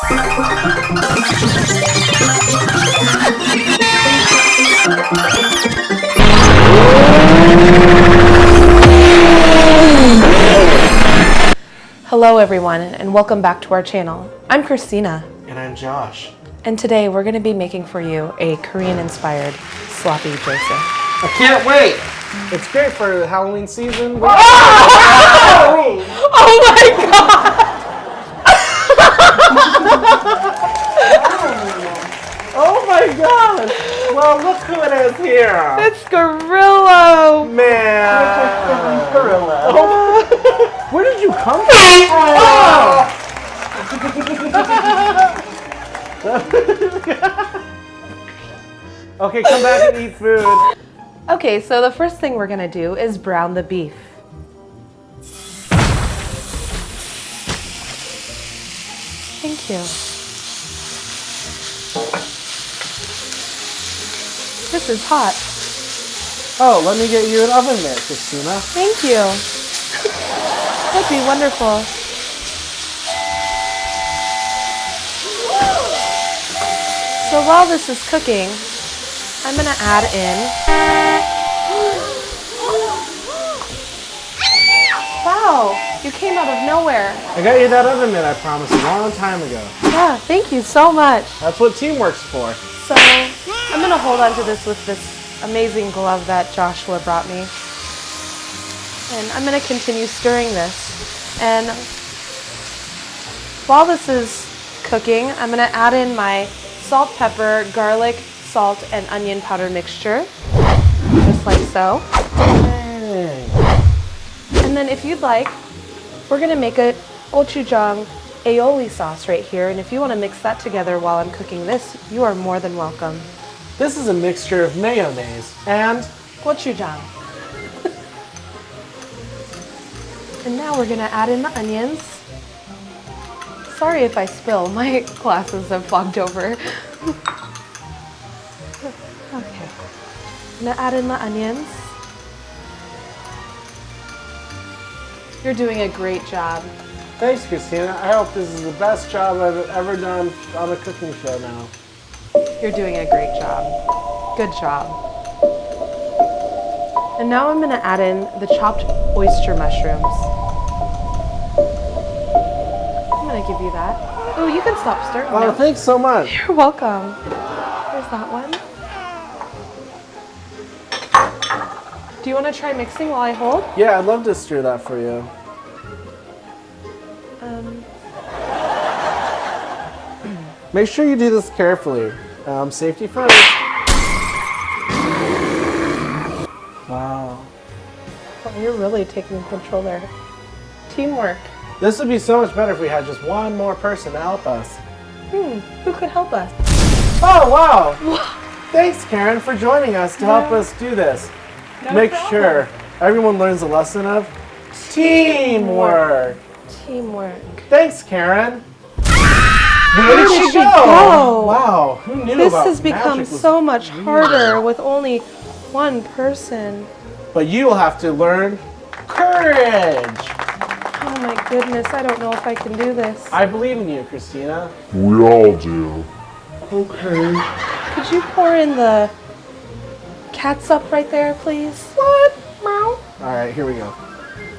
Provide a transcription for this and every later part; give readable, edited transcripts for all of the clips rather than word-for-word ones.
Hello everyone, and welcome back to our channel. I'm Kristina. And I'm Josh. And today we're going to be making for you a Korean-inspired sloppy Joseph. I can't wait! It's great for the Halloween season. Oh, oh my god! Oh my god! Well, look who it is here! It's Gorillo! Man! Gorilla. Oh. Where did you come from? Okay, come back and eat food. Okay, so the first thing we're gonna do is brown the beef. Thank you. This is hot. Oh, let me get you an oven mitt, Kristina. Thank you. That'd be wonderful. So while this is cooking, I'm gonna add in. Wow, you came out of nowhere. I got you that oven mitt, I promised, a long time ago. Yeah, thank you so much. That's what teamwork's for. So I'm gonna hold on to this with this amazing glove that Joshua brought me. And I'm gonna continue stirring this. And while this is cooking, I'm gonna add in my salt, pepper, garlic, salt, and onion powder mixture, just like so. And then if you'd like, we're gonna make a gochujang aioli sauce right here. And if you wanna mix that together while I'm cooking this, you are more than welcome. This is a mixture of mayonnaise and Gochujang. And now we're gonna add in the onions. Sorry if I spill, my glasses have fogged over. Okay, I'm gonna add in the onions. You're doing a great job. Thanks, Kristina. I hope this is the best job I've ever done on a cooking show now. You're doing a great job. Good job. And now I'm gonna add in the chopped oyster mushrooms. I'm gonna give you that. Oh, you can stop stirring Oh, now. thanks so much. You're welcome. There's that one. Do you want to try mixing while I hold? Yeah, I'd love to stir that for you. Make sure you do this carefully. Safety first. Wow. Oh, you're really taking control there. Teamwork. This would be so much better if we had just one more person to help us. Who could help us? Oh, wow. Thanks, Karen, for joining us to help us do this. No Make problem. sure everyone learns a lesson of teamwork. Teamwork. Thanks, Karen. Where did she go? Wow, who knew This about has become magic was so much real? harder with only one person. But you will have to learn courage. Oh my goodness, I don't know if I can do this. I believe in you, Kristina. We all do. Okay. Could you pour in the catsup right there, please? What? Meow. All right, here we go.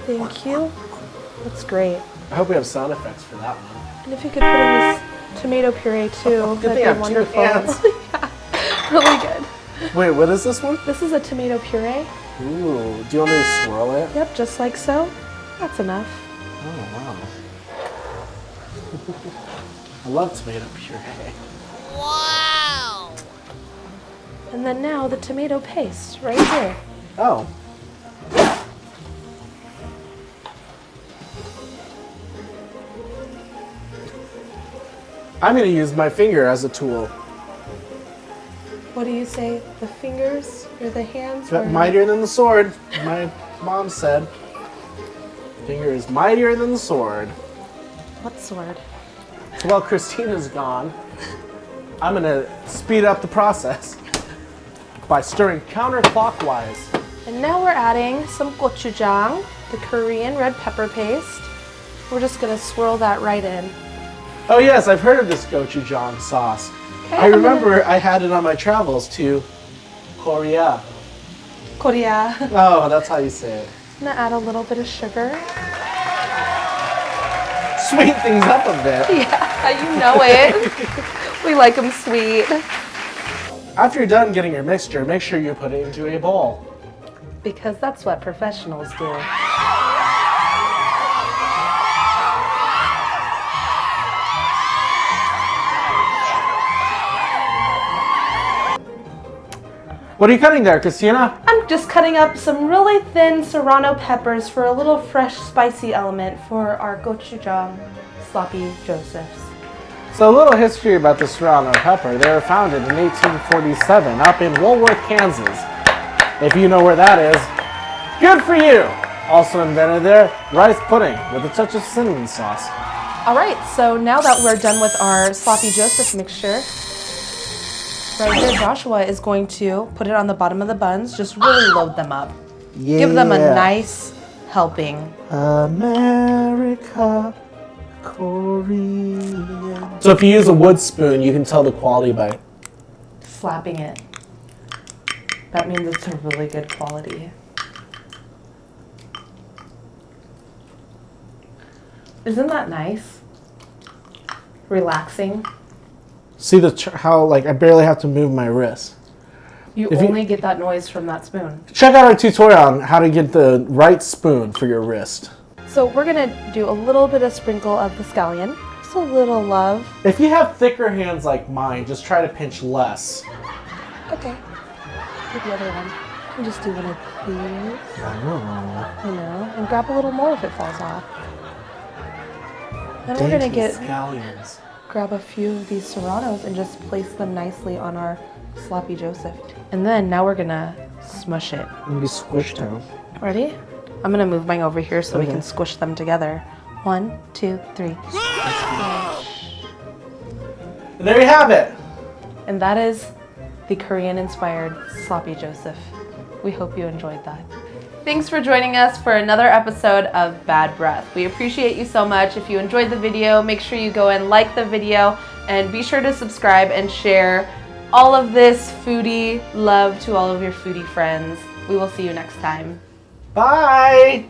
Thank you. That's great. I hope we have sound effects for that one. And if you could put in this tomato puree too, Good thing I that'd be have 2 wonderful. hands. Yeah, really good. Wait, what is this one? This is a tomato puree. Ooh, do you want me to swirl it? Yep, just like so. That's enough. Oh, wow. I love tomato puree. And then now the tomato paste right here. Oh. I'm going to use my finger as a tool. What do you say? The fingers or the hands? But or- mightier than the sword, my mom said. Finger is mightier than the sword. What sword? So while Kristina's gone, I'm going to speed up the process by stirring counterclockwise. And now we're adding some gochujang, the Korean red pepper paste. We're just gonna swirl that right in. Oh yes, I've heard of this gochujang sauce. Okay, I remember I had it on my travels to Korea. Korea. Oh, that's how you say it. I'm gonna add a little bit of sugar. Sweeten things up a bit. Yeah, you know it. We like them sweet. After you're done getting your mixture, make sure you put it into a bowl. Because that's what professionals do. What are you cutting there, Kristina? I'm just cutting up some really thin serrano peppers for a little fresh spicy element for our gochujang sloppy josephs. So a little history about the serrano pepper. They were founded in 1847 up in Woolworth, Kansas. If you know where that is, good for you! Also invented there, rice pudding with a touch of cinnamon sauce. All right, so now that we're done with our sloppy joseph mixture, right here, Joshua is going to put it on the bottom of the buns, just really load them up. Yeah. Give them a nice helping. America, Korean. So if you use a wood spoon, you can tell the quality by Slapping it. That means it's a really good quality. Isn't that nice? Relaxing. see how like I barely have to move my wrist. You only get that noise from that spoon. Check out our tutorial on how to get the right spoon for your wrist. So we're gonna do a little bit of sprinkle of the scallion. Just a little love. If you have thicker hands like mine, just try to pinch less. Okay. Do the other one. And just do one of these. You know, and grab a little more if it falls off. Then we're gonna scallions. grab a few of these serranos and just place them nicely on our sloppy joseph. And then now we're gonna smush it. Maybe squish down. Ready? I'm gonna move mine over here so we can squish them together. 1, 2, 3. And there you have it. And that is the Korean-inspired sloppy joseph. We hope you enjoyed that. Thanks for joining us for another episode of Bad Breath. We appreciate you so much. If you enjoyed the video, make sure you go and like the video and be sure to subscribe and share all of this foodie love to all of your foodie friends. We will see you next time. Bye.